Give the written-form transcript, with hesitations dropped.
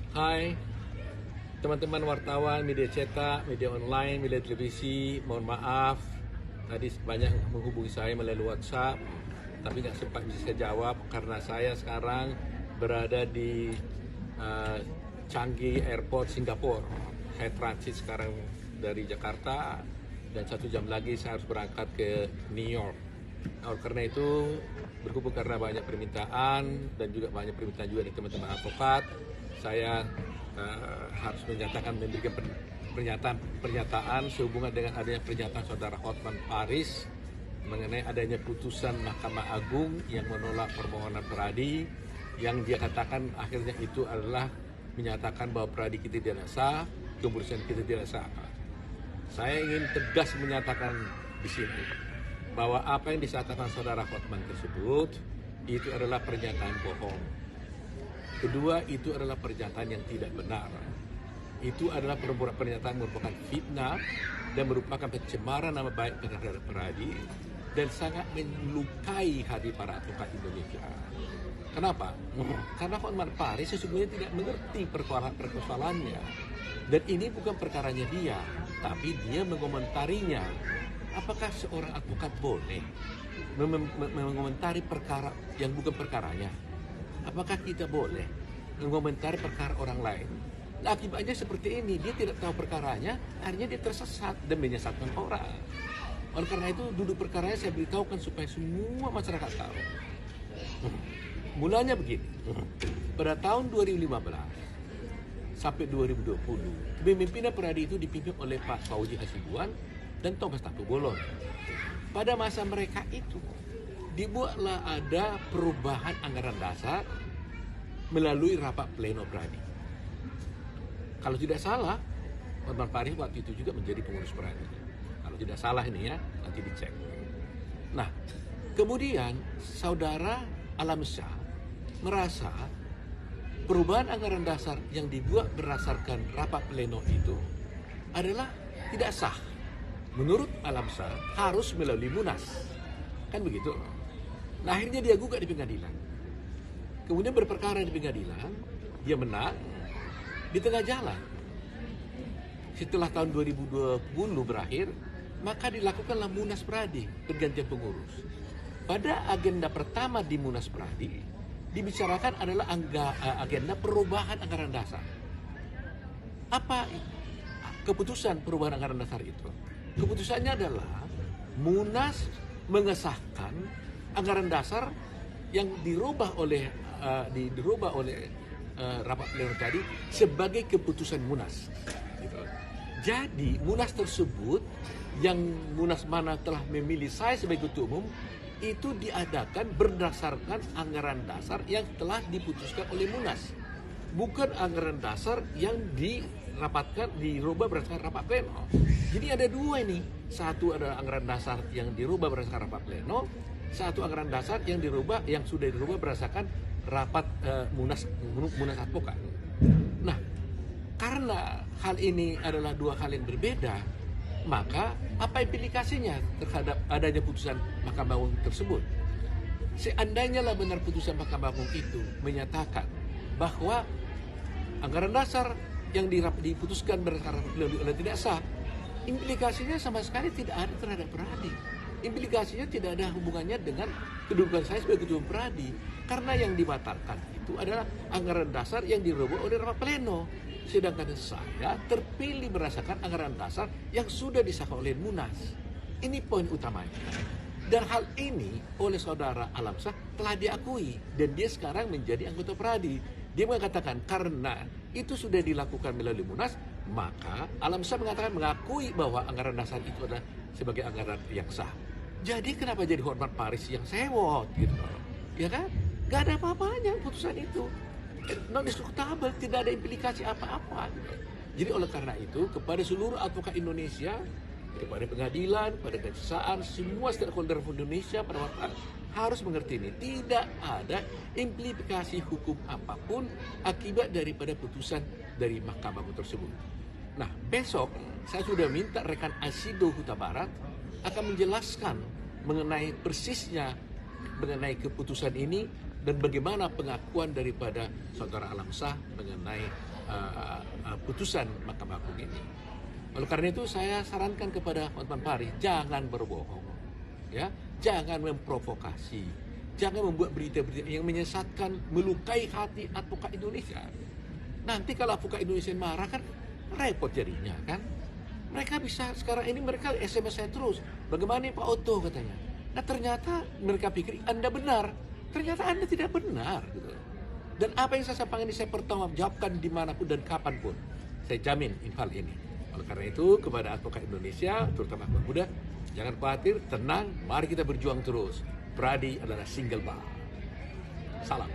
Hai, teman-teman wartawan, media cetak, media online, media televisi, mohon maaf tadi banyak menghubungi saya melalui WhatsApp, tapi nggak sempat bisa saya jawab karena saya sekarang berada di Changi Airport, Singapura. Saya transit sekarang dari Jakarta dan 1 jam lagi saya harus berangkat ke New York. Karena itu, berhubung karena banyak permintaan dan juga banyak permintaan juga dari teman-teman advokat, saya harus memberikan pernyataan sehubungan dengan adanya pernyataan saudara Hotman Paris mengenai adanya putusan Mahkamah Agung yang menolak permohonan Peradi, yang dia katakan akhirnya itu adalah menyatakan bahwa Peradi kita tidak sah, keputusan kita tidak sah. Saya ingin tegas menyatakan di sini bahwa apa yang disampaikan saudara Hotman tersebut itu adalah pernyataan bohong. Kedua, itu adalah pernyataan yang tidak benar. Itu adalah pernyataan merupakan fitnah dan merupakan pencemaran nama baik terhadap Peradi dan sangat melukai hati para advokat Indonesia. Kenapa? Karena Hotman Paris sesungguhnya tidak mengerti persoalannya. Dan ini bukan perkaranya dia, tapi dia mengomentarinya. Apakah seorang advokat boleh mengomentari perkara yang bukan perkaranya? Apakah kita boleh mengomentari perkara orang lain? Nah, akibatnya seperti ini, dia tidak tahu perkaranya, akhirnya dia tersesat dan menyesatkan orang. Oleh karena itu, duduk perkaranya saya beritahukan supaya semua masyarakat tahu. Mulanya begini, pada tahun 2015 sampai 2020, kepemimpinan Peradi itu dipimpin oleh Pak Fauzi Hasibuan dan Thomas Tapubolon. Pada masa mereka itu, dibuatlah ada perubahan anggaran dasar melalui rapat pleno Peradi. Kalau tidak salah, Hotman Paris waktu itu juga menjadi pengurus Peradi. Kalau tidak salah ini ya, nanti dicek. Nah, kemudian saudara Alamsyah merasa perubahan anggaran dasar yang dibuat berdasarkan rapat pleno itu adalah tidak sah. Menurut Alamsyah harus melalui Munas. Kan begitu? Nah, akhirnya dia gugat di pengadilan. Kemudian berperkara di pengadilan, dia menang. Di tengah jalan, setelah tahun 2020 berakhir, maka dilakukanlah Munas Peradi, pergantian pengurus. Pada agenda pertama di Munas Peradi, dibicarakan adalah agenda perubahan anggaran dasar. Apa keputusan perubahan anggaran dasar itu? Keputusannya adalah Munas mengesahkan anggaran dasar yang dirubah oleh rapat pleno tadi sebagai keputusan Munas. Gitu. Jadi Munas tersebut yang Munas mana telah memilih saya sebagai ketua umum itu diadakan berdasarkan anggaran dasar yang telah diputuskan oleh Munas, bukan anggaran dasar yang dirubah berdasarkan rapat pleno. Jadi ada dua ini, satu adalah anggaran dasar yang dirubah berdasarkan rapat pleno, satu anggaran dasar yang sudah dirubah berdasarkan rapat Munas advokat. Nah, karena hal ini adalah dua hal yang berbeda, maka apa implikasinya terhadap adanya putusan Mahkamah Agung tersebut? Seandainya lah benar putusan Mahkamah Agung itu menyatakan bahwa anggaran dasar yang diputuskan berdasarkan rapat pleno oleh tidak sah, implikasinya sama sekali tidak ada terhadap Peradi. Implikasinya tidak ada hubungannya dengan kedudukan saya sebagai ketua Peradi, karena yang dibatalkan itu adalah anggaran dasar yang dirubah oleh rapat pleno, sedangkan saya terpilih berdasarkan anggaran dasar yang sudah disahkan oleh Munas. Ini poin utamanya. Dan hal ini oleh saudara Alamsyah telah diakui dan dia sekarang menjadi anggota Peradi. Dia mengatakan karena itu sudah dilakukan melalui Munas, maka Alamsyah mengakui bahwa anggaran dasar itu adalah sebagai anggaran yang sah. Jadi kenapa jadi Hotman Paris yang sewot gitu? Ya kan? Gak ada apa-apanya putusan itu. Non diskutabel, tidak ada implikasi apa-apa. Jadi oleh karena itu kepada seluruh advokat Indonesia, kepada pengadilan, pada kejaksaan, semua stakeholder Indonesia pada waktu harus mengerti ini. Tidak ada implikasi hukum apapun akibat daripada putusan dari Mahkamah Agung tersebut. Nah, besok saya sudah minta rekan Asido Huta Barat akan menjelaskan mengenai persisnya mengenai keputusan ini dan bagaimana pengakuan daripada saudara Alam Shah mengenai putusan Mahkamah Agung ini. Oleh karena itu saya sarankan kepada teman-teman Paris, jangan berbohong, ya, jangan memprovokasi, jangan membuat berita-berita yang menyesatkan, melukai hati advokat Indonesia. Nanti kalau advokat Indonesia marah kan repot jadinya kan. Mereka bisa sekarang ini mereka SMS saya terus, bagaimana nih Pak Otto katanya. Nah ternyata mereka pikir Anda benar, ternyata Anda tidak benar gitu. Dan apa yang saya sampaikan ini saya pertanggungjawabkan dimanapun dan kapanpun. Saya jamin hal ini. Oleh karena itu kepada advokat Indonesia, terutama anak muda, jangan khawatir, tenang, mari kita berjuang terus. Pradi adalah single bar. Salam.